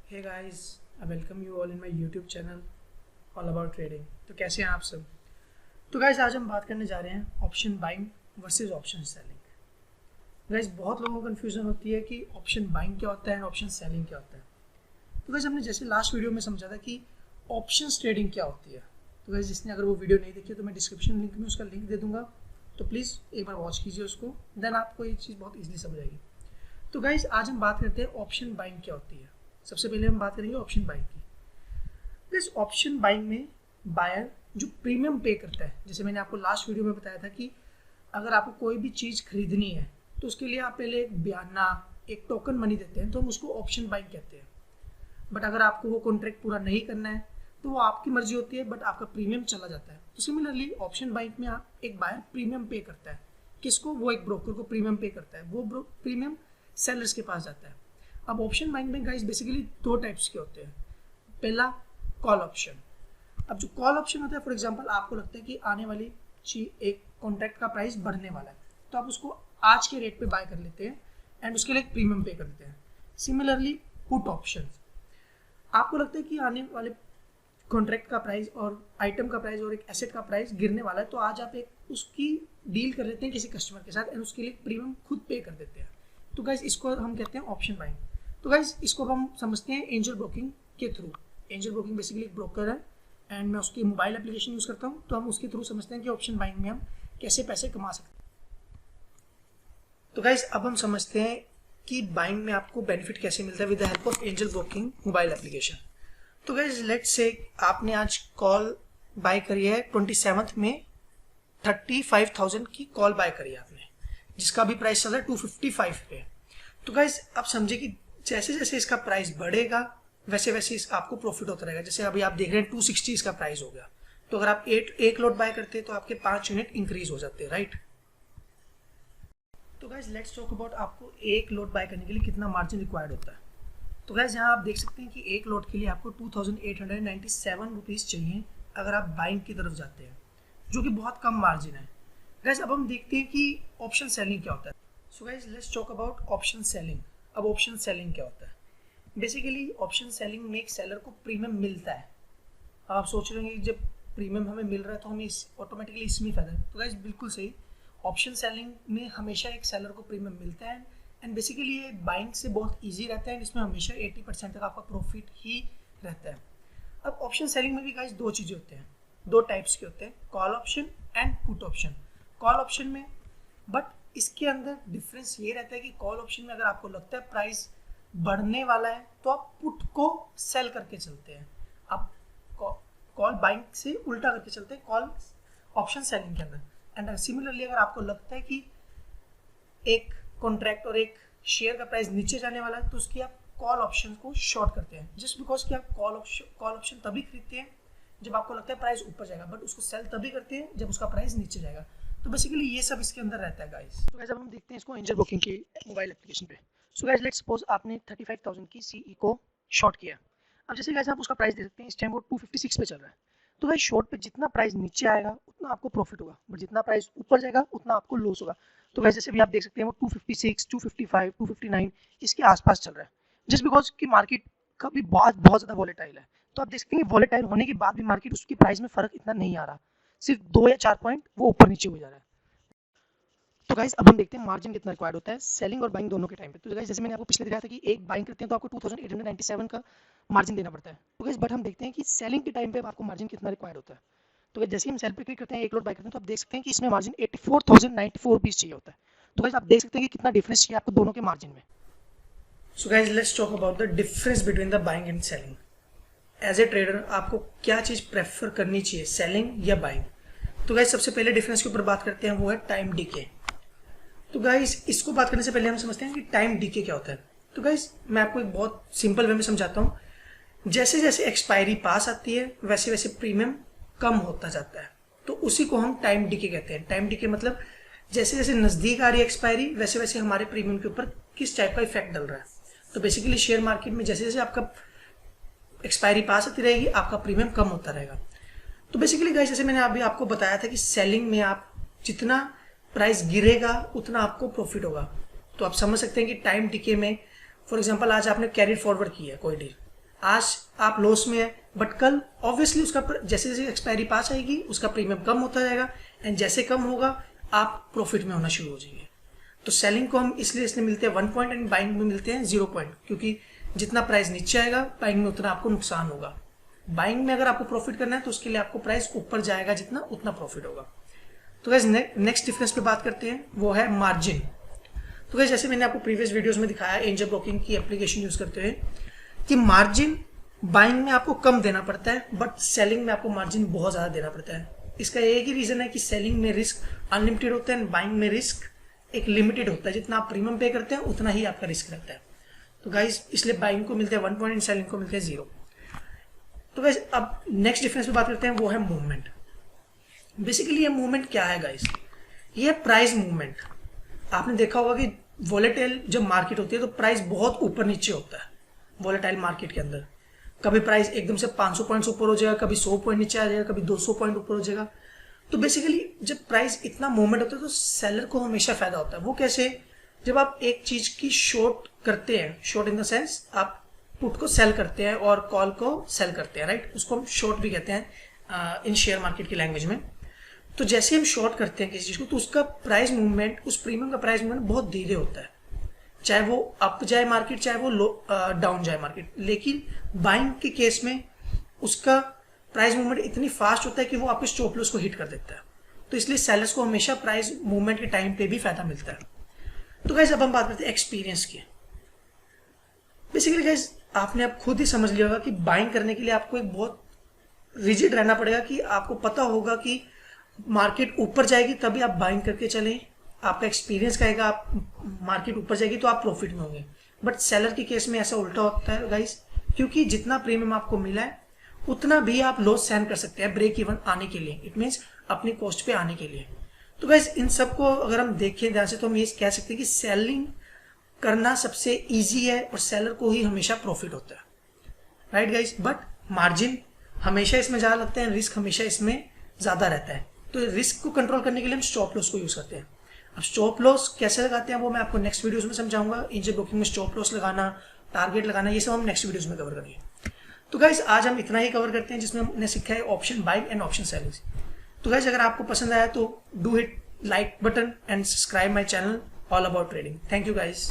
Hey guys, I welcome you all in my YouTube channel all about trading. तो कैसे हैं आप सब। तो गाइस आज हम बात करने जा रहे हैं option buying versus option selling. Guys बहुत लोगों को कन्फ्यूजन होती है कि ऑप्शन बाइंग क्या होता है एंड ऑप्शन सेलिंग क्या होता है। तो गाइस हमने जैसे लास्ट वीडियो में समझा था कि ऑप्शन ट्रेडिंग क्या होती है। तो गाइस जिसने अगर वो वीडियो नहीं देखी तो मैं डिस्क्रिप्शन लिंक में उसका लिंक दे दूंगा, तो प्लीज़ एक बार वॉच कीजिए उसको, देन आपको ये चीज़ बहुत ईजिली समझ आएगी। तो गाइस आज हम बात करते हैं ऑप्शन बाइंग क्या होती है। सबसे पहले हम बात करेंगे ऑप्शन बाइंग की। इस ऑप्शन बाइंग में बायर जो प्रीमियम पे करता है, जैसे मैंने आपको लास्ट वीडियो में बताया था कि अगर आपको कोई भी चीज़ खरीदनी है तो उसके लिए आप पहले एक बयाना, एक टोकन मनी देते हैं, तो हम उसको ऑप्शन बाइंग कहते हैं। बट अगर आपको वो कॉन्ट्रैक्ट पूरा नहीं करना है तो वो आपकी मर्जी होती है, बट आपका प्रीमियम चला जाता है। तो सिमिलरली ऑप्शन बाइंग में आप एक बायर प्रीमियम पे करता है। किसको? वो एक ब्रोकर को प्रीमियम पे करता है, वो प्रीमियम सेलर्स के पास जाता है। अब ऑप्शन बाइंग में गाइस बेसिकली दो टाइप्स के होते हैं। पहला कॉल ऑप्शन। अब जो कॉल ऑप्शन होता है, फॉर एग्जांपल आपको लगता है कि आने वाली एक कॉन्ट्रैक्ट का प्राइस बढ़ने वाला है, तो आप उसको आज के रेट पे बाय कर लेते हैं एंड उसके लिए एक प्रीमियम पे कर देते हैं। सिमिलरली पुट ऑप्शन, आपको लगता है कि आने वाले कॉन्ट्रैक्ट का प्राइस और आइटम का प्राइस और एक एसेट का प्राइस गिरने वाला है, तो आज आप एक उसकी डील कर लेते हैं किसी कस्टमर के साथ एंड उसके लिए प्रीमियम खुद पे कर देते हैं। तो गाइस इसको हम कहते हैं ऑप्शन बाइंग। तो गाइस इसको हम समझते हैं एंजल ब्रोकिंग के थ्रू। एंजल ब्रोकिंग बेसिकली एक ब्रोकर है एंड मैं उसकी मोबाइल एप्लीकेशन यूज़ करता हूँ, तो हम उसके थ्रू समझते हैं कि ऑप्शन बाइंग में हम कैसे पैसे कमा सकते हैं। तो गाइस अब हम समझते हैं कि बाइंग में आपको बेनिफिट कैसे मिलता है with the help of angel broking mobile application. तो गाइस लेट्स से आपने आज कॉल बाय करी है 27 में 35,000 की कॉल बाय करी है आपने, जिसका भी प्राइस चल रहा है 255 पे। तो गाइस आप समझे कि जैसे जैसे इसका प्राइस बढ़ेगा वैसे वैसे इसका आपको प्रॉफिट होता रहेगा। जैसे अभी आप देख रहे हैं 260 इसका प्राइस हो गया, तो अगर आप एक लॉट बाय करते हैं तो आपके 5 यूनिट इंक्रीज हो जाते हैं, राइट। तो गाइस लेट्स टॉक अबाउट आपको एक लॉट बाय करने के लिए कितना मार्जिन रिक्वायर्ड होता है। तो गाइस यहाँ आप देख सकते हैं कि एक लॉट के लिए आपको 2897 रुपीज़ चाहिए अगर आप बाइंग की तरफ जाते हैं, जो कि बहुत कम मार्जिन है। गाइस अब हम देखते हैं कि ऑप्शन सेलिंग क्या होता है। सो guys let's talk about option selling. अब ऑप्शन सेलिंग क्या होता है? बेसिकली ऑप्शन सेलिंग में एक सेलर को प्रीमियम मिलता है। अब आप सोच रहे हैं कि जब प्रीमियम हमें मिल रहा है तो हमें ऑटोमेटिकली इसमें फायदा है। तो गाइस बिल्कुल सही, ऑप्शन सेलिंग में हमेशा एक सेलर को प्रीमियम मिलता है एंड बेसिकली ये बाइंग से बहुत ईजी रहता है। इसमें हमेशा 80% तक आपका प्रॉफिट ही रहता है। अब ऑप्शन सेलिंग में भी गाइस दो चीज़ें होते हैं, दो टाइप्स के होते हैं, call option and put option. Call option में बट इसके अंदर डिफरेंस ये रहता है कि कॉल ऑप्शन में अगर आपको लगता है प्राइस बढ़ने वाला है तो आप पुट को सेल करके चलते हैं, आप कॉल बाइंग से उल्टा करके चलते हैं कॉल ऑप्शन सेलिंग के अंदर। एंड सिमिलरली अगर आपको लगता है कि एक कॉन्ट्रैक्ट और एक शेयर का प्राइस नीचे जाने वाला है तो उसकी आप कॉल ऑप्शन को शॉर्ट करते हैं, जस्ट बिकॉज कि आप कॉल ऑप्शन तभी खरीदते हैं जब आपको लगता है प्राइस ऊपर जाएगा, बट उसको सेल तभी करते हैं जब उसका प्राइस नीचे जाएगा। तो बेसिकली ये सब इसके अंदर रहता है गाइस। तो गाइस अब हम देखते हैं इसको एंजल ब्रोकिंग की मोबाइल एप्लीकेशन पे। सो गाइस लेट्स सपोज आपने 35,000 की सीई को शॉर्ट किया। अब जैसे गाइस आप उसका प्राइस दे सकते हैं, इस टाइम वो 256 पे चल रहा है। तो गाइस शॉर्ट पे जितना प्राइस नीचे आएगा उतना आपको प्रॉफिट होगा, बट जितना प्राइस ऊपर जाएगा उतना आपको लॉस होगा। तो गाइस जैसे भी आप देख सकते हैं वो 256, 255, 259 इसके आसपास चल रहा है, जस्ट बिकॉज कि मार्केट का भी बहुत ज़्यादा वॉलेटाइल है। तो आप देख सकते हैं वॉलेटाइल होने के बाद भी मार्केट उसकी प्राइस में फर्क इतना नहीं आ रहा, सिर्फ 2 या 4 पॉइंट वो ऊपर नीचे हो जा रहा है। तो गाइस अब हम देखते हैं मार्जिन कितना रिक्वायर्ड होता है सेलिंग और बाइंग दोनों के टाइम पे। तो गाइस जैसे मैंने आपको पिछले दिखाया था कि एक बाइंग करते हैं तो आपको 2897 का मार्जिन देना पड़ता है। तो गाइस बट हम देखते हैं कि सेलिंग के टाइम पे आपको मार्जिन कितना रिक्वायर्ड होता है। तो गाइस जैसे ही हम सेल पे क्लिक करते हैं, एक लॉट बाय करते हैं, तो आप देख सकते हैं कि इसमें मार्जिन 84,094 रुपीस चाहिए होता है। तो गाइस आप देख सकते हैं कि कितना डिफरेंस चाहिए आपको दोनों के मार्जिन में। So guys let's talk about the difference between the buying and selling. As a trader आपको क्या चीज़ प्रेफर करनी चाहिए, सेलिंग या बाइंग? तो गाइस सबसे पहले डिफरेंस के ऊपर बात करते हैं, वो है टाइम डीके। तो गाइस इसको बात करने से पहले हम समझते हैं कि टाइम डीके क्या होता है। तो गाइस मैं आपको एक बहुत सिंपल वे में समझाता हूँ। जैसे जैसे एक्सपायरी पास आती है वैसे वैसे प्रीमियम कम होता जाता है, तो उसी को हम टाइम डीके कहते हैं। टाइम डीके मतलब जैसे जैसे नज़दीक आ रही है एक्सपायरी वैसे वैसे हमारे प्रीमियम के ऊपर किस टाइप का इफेक्ट डल रहा है। तो बेसिकली शेयर मार्केट में जैसे जैसे आपका एक्सपायरी पास आती रहेगी आपका प्रीमियम कम होता रहेगा। तो बेसिकली गाइस जैसे मैंने अभी आपको बताया था कि सेलिंग में आप जितना प्राइस गिरेगा उतना आपको प्रॉफिट होगा। तो आप समझ सकते हैं कि टाइम डीके में फॉर एग्जांपल आज आपने कैरी फॉरवर्ड की है कोई डील, आज आप लॉस में है, बट कल ऑब्वियसली उसका जैसे जैसे एक्सपायरी पास आएगी उसका प्रीमियम कम होता जाएगा, एंड जैसे कम होगा आप प्रॉफिट में होना शुरू हो जाएंगे। तो सेलिंग को हम इसलिए मिलते हैं 1 पॉइंट एंड बाइंग में मिलते हैं 0 पॉइंट, क्योंकि जितना प्राइस नीचे आएगा बाइंग में उतना आपको नुकसान होगा। बाइंग में अगर आपको प्रॉफिट करना है तो उसके लिए आपको प्राइस ऊपर जाएगा जितना, उतना प्रॉफिट होगा। तो गाइस नेक्स्ट डिफरेंस पे बात करते हैं, वो है मार्जिन। तो गाइस जैसे मैंने आपको प्रीवियस वीडियोस में दिखाया एंजल ब्रोकिंग की एप्लीकेशन यूज करते हुए कि मार्जिन बाइंग में आपको कम देना पड़ता है, बट सेलिंग में आपको मार्जिन बहुत ज़्यादा देना पड़ता है। इसका एक ही रीज़न है कि सेलिंग में रिस्क अनलिमिटेड होता है, बाइंग में रिस्क एक लिमिटेड होता है। जितना आप प्रीमियम पे करते हैं उतना ही आपका रिस्क रहता है। तो गाइस इसलिए बाइंग को मिलते हैं 1 पॉइंट, सेलिंग को मिलते हैं 0। तो गाइस अब नेक्स्ट डिफरेंस पे बात करते हैं, वो है मूवमेंट। बेसिकली ये मूवमेंट क्या है गाइस? ये प्राइस मूवमेंट। आपने देखा होगा कि वॉलेटाइल जब मार्केट होती है तो प्राइस बहुत ऊपर नीचे होता है। वॉलेटाइल मार्केट के अंदर कभी प्राइस एकदम से 500 पॉइंट्स ऊपर हो जाएगा, कभी 100 पॉइंट नीचे आ जाएगा, कभी 200 पॉइंट ऊपर हो जाएगा। तो बेसिकली जब प्राइस इतना मूवमेंट होता है तो सेलर को हमेशा फायदा होता है। वो कैसे? जब आप एक चीज की शॉर्ट करते हैं, शॉर्ट इन द सेंस आप पुट को सेल करते हैं और कॉल को सेल करते हैं, राइट? उसको हम शॉर्ट भी कहते हैं इन शेयर मार्केट की लैंग्वेज में। तो जैसे हम शॉर्ट करते हैं किसी चीज को तो उसका प्राइस मूवमेंट, उस प्रीमियम का प्राइस मूवमेंट बहुत धीरे होता है, चाहे वो अप जाए मार्केट, चाहे वो डाउन जाए मार्केट। लेकिन बाइंग के केस में उसका प्राइस मूवमेंट इतनी फास्ट होता है कि वो आपके स्टॉप लॉस को हिट कर देता है। तो इसलिए सेलर्स को हमेशा प्राइस मूवमेंट के टाइम पे भी फायदा मिलता है। तो गाइस अब हम बात करते हैं एक्सपीरियंस की। बेसिकली गाइस आपने अब खुद ही समझ लिया होगा कि बाइंग करने के लिए आपको एक बहुत रिजिड रहना पड़ेगा, कि आपको पता होगा कि मार्केट ऊपर जाएगी तभी आप बाइंग करके चलें। आपका एक्सपीरियंस कहेगा आप मार्केट ऊपर जाएगी तो आप प्रॉफिट में होंगे। बट सेलर के केस में ऐसा उल्टा होता है गाइस, क्योंकि जितना प्रीमियम आपको मिला है उतना भी आप लॉस सहन कर सकते हैं ब्रेक इवन आने के लिए, इट मीन्स अपनी कॉस्ट पे आने के लिए। तो गाइस इन सब को अगर हम देखें ध्यान से तो हम ये कह सकते हैं कि सेलिंग करना सबसे इजी है और सेलर को ही हमेशा प्रॉफिट होता है, राइट गाइस? बट मार्जिन हमेशा इसमें ज़्यादा लगता है, रिस्क हमेशा इसमें ज़्यादा रहता है। तो रिस्क को कंट्रोल करने के लिए हम स्टॉप लॉस को यूज़ करते हैं। अब स्टॉप लॉस कैसे लगाते हैं वो मैं आपको नेक्स्ट वीडियोस में समझाऊंगा। एंजल ब्रोकिंग में स्टॉप लॉस लगाना, टारगेट लगाना, ये सब हम नेक्स्ट वीडियोस में कवर करेंगे। तो गाइस आज हम इतना ही कवर करते हैं जिसमें हमने सीखा है option buying and option selling. तो गाइस अगर आपको पसंद आया तो do hit like button and subscribe my channel all about trading. Thank you guys.